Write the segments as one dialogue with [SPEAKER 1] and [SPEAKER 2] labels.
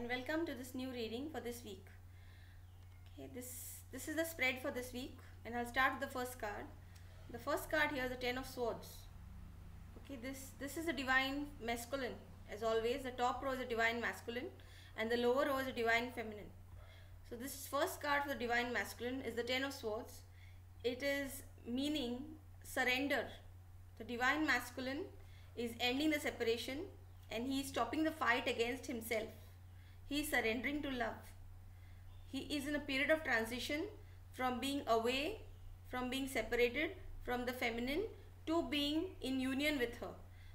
[SPEAKER 1] and welcome to this new reading for this week. Okay, this is the spread for this week, and I'll start with the first card. The first card here is the Ten of Swords. Okay, this is the divine masculine. As always, the top row is the divine masculine and the lower row is the divine feminine. So this first card for the divine masculine is the Ten of Swords. It is meaning surrender. The divine masculine is ending the separation and he is stopping the fight against himself. He is surrendering to love. He is in a period of transition from being away, from being separated from the feminine to being in union with her.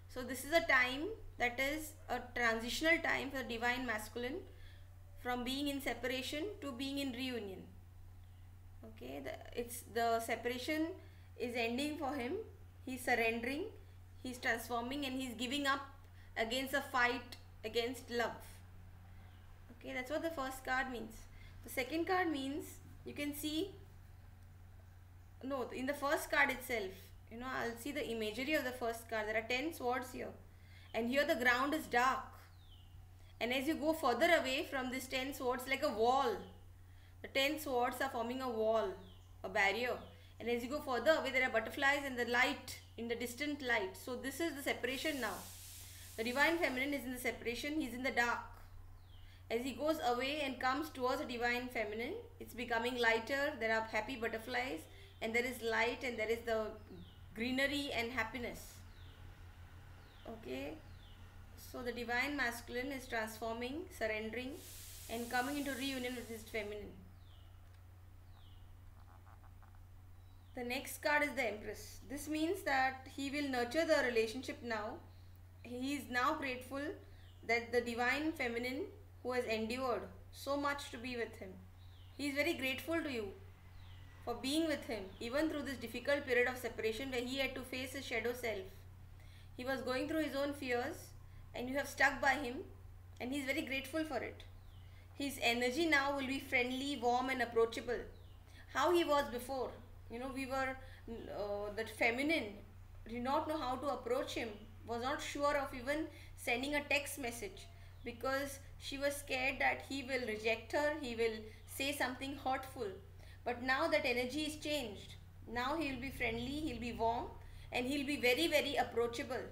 [SPEAKER 1] So this is a time that is a transitional time for the divine masculine, from being in separation to being in reunion. Okay, the separation is ending for him. He's surrendering, he's transforming, and he's giving up against the fight against love. Okay, that's what the first card means. The second card means, you can see, no, in the first card itself, I'll see the imagery of the first card. There are 10 swords here, and here the ground is dark, and as you go further away from this 10 swords, like a wall, the 10 swords are forming a wall, a barrier, and as you go further away, there are butterflies and the light, in the distant light. So this is the separation now. The divine feminine is in the separation, he's in the dark. As he goes away and comes towards the divine feminine, it's becoming lighter, there are happy butterflies, and there is light, and there is the greenery and happiness. Okay, so the divine masculine is transforming, surrendering, and coming into reunion with his feminine. The next card is the Empress. This means that he will nurture the relationship now. He is now grateful that the divine feminine, who has endured so much to be with him, he is very grateful to you for being with him even through this difficult period of separation where he had to face his shadow self. He was going through his own fears and you have stuck by him, and he is very grateful for it. His energy now will be friendly, warm and approachable. How he was before, that feminine did not know how to approach him, was not sure of even sending a text message, because she was scared that he will reject her, he will say something hurtful. But now that energy is changed. Now he will be friendly, he will be warm, and he will be very, very approachable.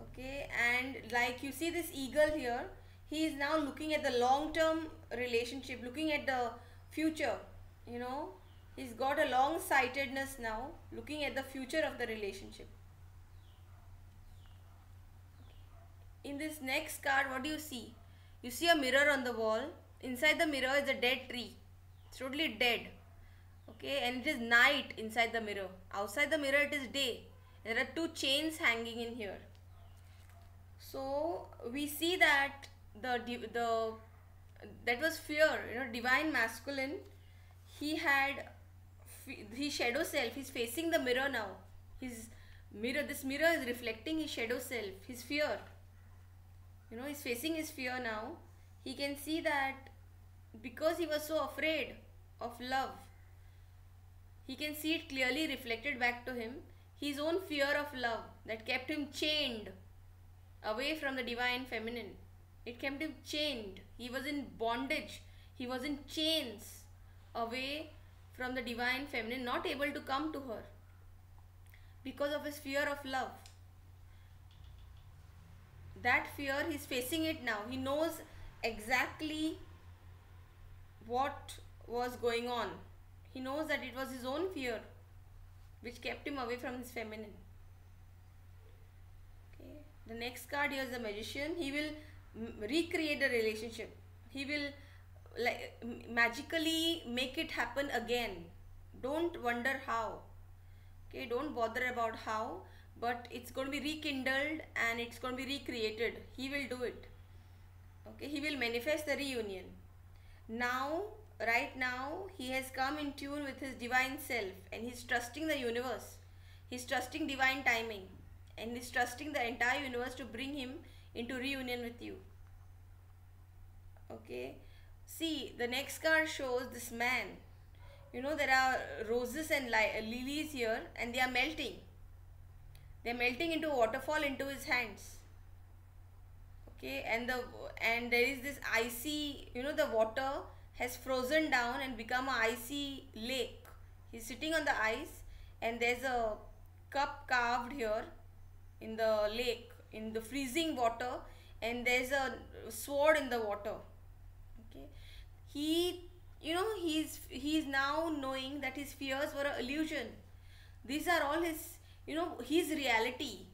[SPEAKER 1] Okay, and like you see this eagle here, he is now looking at the long-term relationship, looking at the future. He's got a long-sightedness now, looking at the future of the relationship. In this next card, what do you see? You see a mirror on the wall. Inside the mirror is a dead tree. It's totally dead. Okay, and it is night inside the mirror. Outside the mirror it is day. There are two chains hanging in here. So we see that that was fear. Divine masculine. His shadow self. He's facing the mirror now. This mirror is reflecting his shadow self. His fear. He's facing his fear now. He can see that because he was so afraid of love, he can see it clearly reflected back to him. His own fear of love that kept him chained away from the divine feminine. It kept him chained. He was in bondage. He was in chains away from the divine feminine, not able to come to her because of his fear of love. That fear, he's facing it now. He knows exactly what was going on. He knows that it was his own fear which kept him away from his feminine. Okay. The next card here is the Magician. He will recreate the relationship. He will magically make it happen again. Don't wonder how. Okay, don't bother about how, but it's going to be rekindled and it's going to be recreated. He will do it. Okay, he will manifest the reunion. Now, right now, he has come in tune with his divine self and he's trusting the universe. He's trusting divine timing and he's trusting the entire universe to bring him into reunion with you. Okay, see, the next card shows this man. There are roses and lilies here and they are melting. They are melting into a waterfall into his hands. Okay, and there is this icy, the water has frozen down and become a icy lake. He's sitting on the ice, and there's a cup carved here in the lake, in the freezing water, and there's a sword in the water. Okay, he he's now knowing that his fears were an illusion. These are all his reality.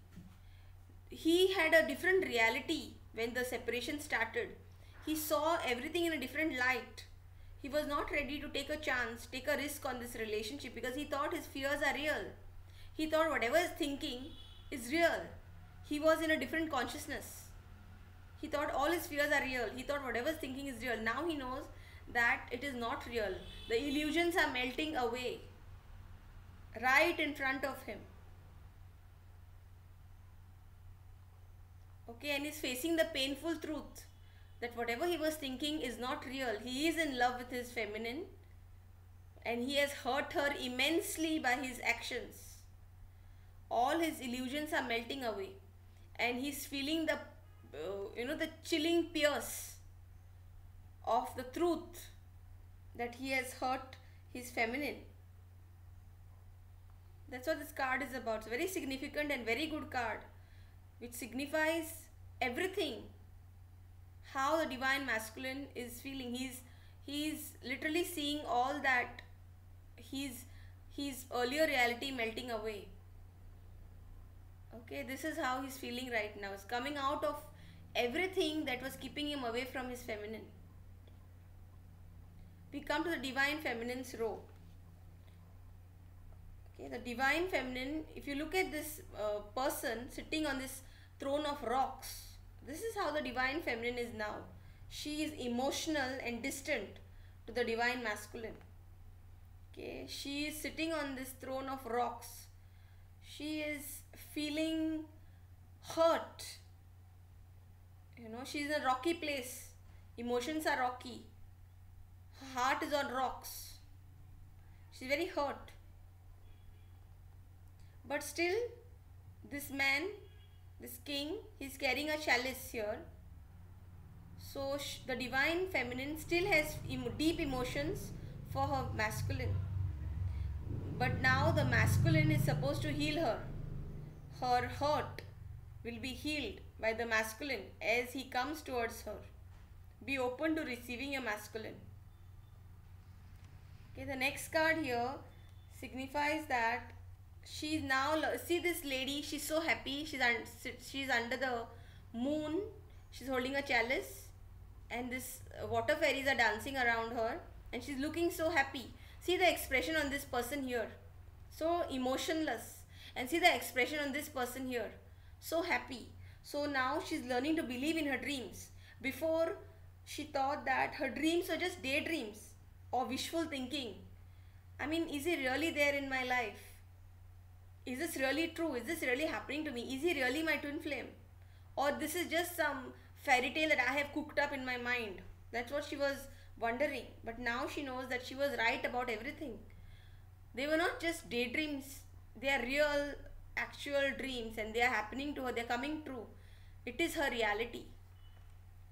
[SPEAKER 1] He had a different reality when the separation started. He saw everything in a different light. He was not ready to take a chance, take a risk on this relationship, because he thought his fears are real. He thought whatever is thinking is real. He was in a different consciousness. He thought all his fears are real. He thought whatever is thinking is real. Now he knows that it is not real. The illusions are melting away right in front of him. Okay, and he's facing the painful truth that whatever he was thinking is not real. He is in love with his feminine, and he has hurt her immensely by his actions. All his illusions are melting away, and he's feeling the chilling pierce of the truth that he has hurt his feminine. That's what this card is about. It's a very significant and very good card, which signifies everything. How the divine masculine is feeling. He's literally seeing all that his earlier reality melting away. Okay, this is how he's feeling right now. It's coming out of everything that was keeping him away from his feminine. We come to the divine feminine's row. Okay, the divine feminine, if you look at this person sitting on this throne of rocks, this is how the divine feminine is now. She is emotional and distant to the divine masculine. Okay, she is sitting on this throne of rocks. She is feeling hurt. She's in a rocky place. Emotions are rocky. Her heart is on rocks. She's very hurt. But still, this man, this king, he's carrying a chalice here. So the divine feminine still has deep emotions for her masculine. But now the masculine is supposed to heal her. Her hurt will be healed by the masculine as he comes towards her. Be open to receiving your masculine. Okay, the next card here signifies that she's now, see this lady, she's so happy. She's under the moon. She's holding a chalice, and this water fairies are dancing around her, and she's looking so happy. See the expression on this person here, so emotionless, and see the expression on this person here, so happy. So now she's learning to believe in her dreams. Before, she thought that her dreams were just daydreams or wishful thinking. I mean, is he really there in my life? Is this really true? Is this really happening to me? Is he really my twin flame? Or this is just some fairy tale that I have cooked up in my mind? That's what she was wondering. But now she knows that she was right about everything. They were not just daydreams. They are real, actual dreams, and they are happening to her. They are coming true. It is her reality.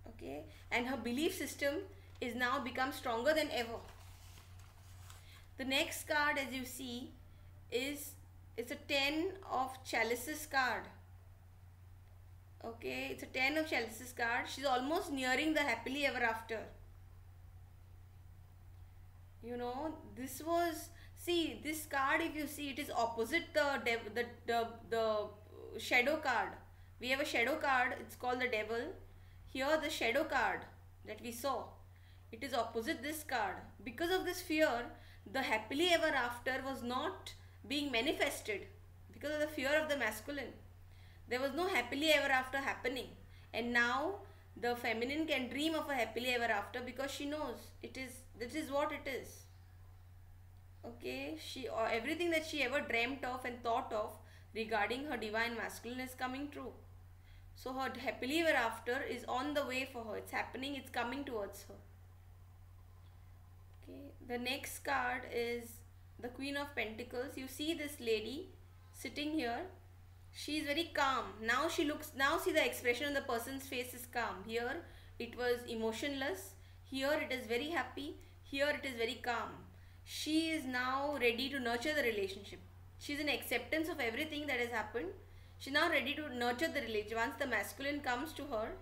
[SPEAKER 1] Okay? And her belief system is now become stronger than ever. The next card, as you see, it's a 10 of chalices card. Okay, it's a 10 of chalices card. She's almost nearing the happily ever after. This was, see, this card, if you see, it is opposite the shadow card. We have a shadow card, it's called the devil. Here the shadow card that we saw, it is opposite this card. Because of this fear, the happily ever after was not being manifested because of the fear of the masculine. There was no happily ever after happening, and now the feminine can dream of a happily ever after because she knows this is what it is. Okay, everything that she ever dreamt of and thought of regarding her divine masculine is coming true. So her happily ever after is on the way for her. It's happening, it's coming towards her. Okay, the next card is the Queen of Pentacles. You see this lady sitting here, She is very calm. Now she looks, now see the expression on the person's face is calm. Here it was emotionless. Here it is very happy. Here it is very calm. She is now ready to nurture the relationship. She's in acceptance of everything that has happened. She's now ready to nurture the relationship. Once the masculine comes to her,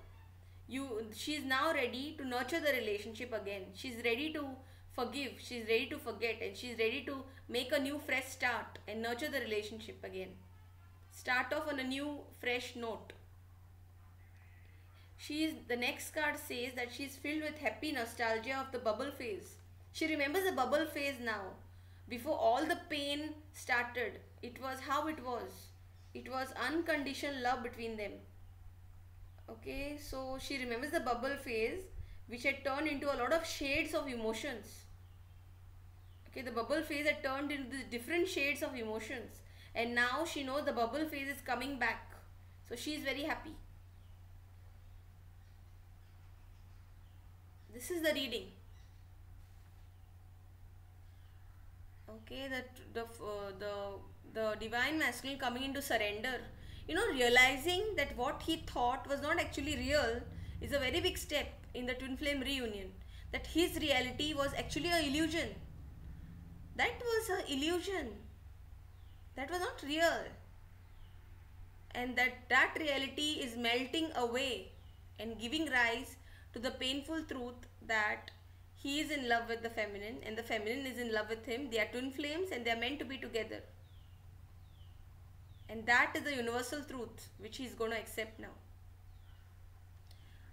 [SPEAKER 1] she's now ready to nurture the relationship again. She's ready to forgive. She's ready to forget, and she's ready to make a new fresh start and nurture the relationship again. Start off on a new fresh note. The next card says that she's filled with happy nostalgia of the bubble phase. She remembers the bubble phase now. Before all the pain started, it was how it was. It was unconditional love between them. Okay, so she remembers the bubble phase, which had turned into a lot of shades of emotions. Okay, the bubble phase had turned into the different shades of emotions, and now she knows the bubble phase is coming back. So she is very happy. This is the reading. Okay, the divine masculine coming into surrender. Realizing that what he thought was not actually real is a very big step in the twin flame reunion. That his reality was actually an illusion. That was an illusion. That was not real. And that reality is melting away and giving rise to the painful truth that he is in love with the feminine and the feminine is in love with him. They are twin flames and they are meant to be together. And that is the universal truth which he is going to accept now.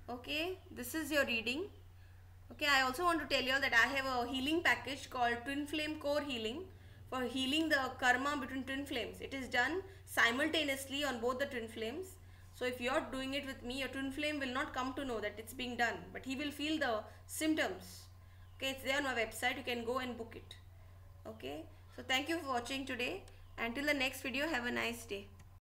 [SPEAKER 1] Okay, this is your reading. Okay, I also want to tell you all that I have a healing package called Twin Flame Core Healing for healing the karma between twin flames. It is done simultaneously on both the twin flames. So if you are doing it with me, your twin flame will not come to know that it's being done, but he will feel the symptoms. Okay, it's there on my website. You can go and book it. Okay, so thank you for watching today. Until the next video, have a nice day.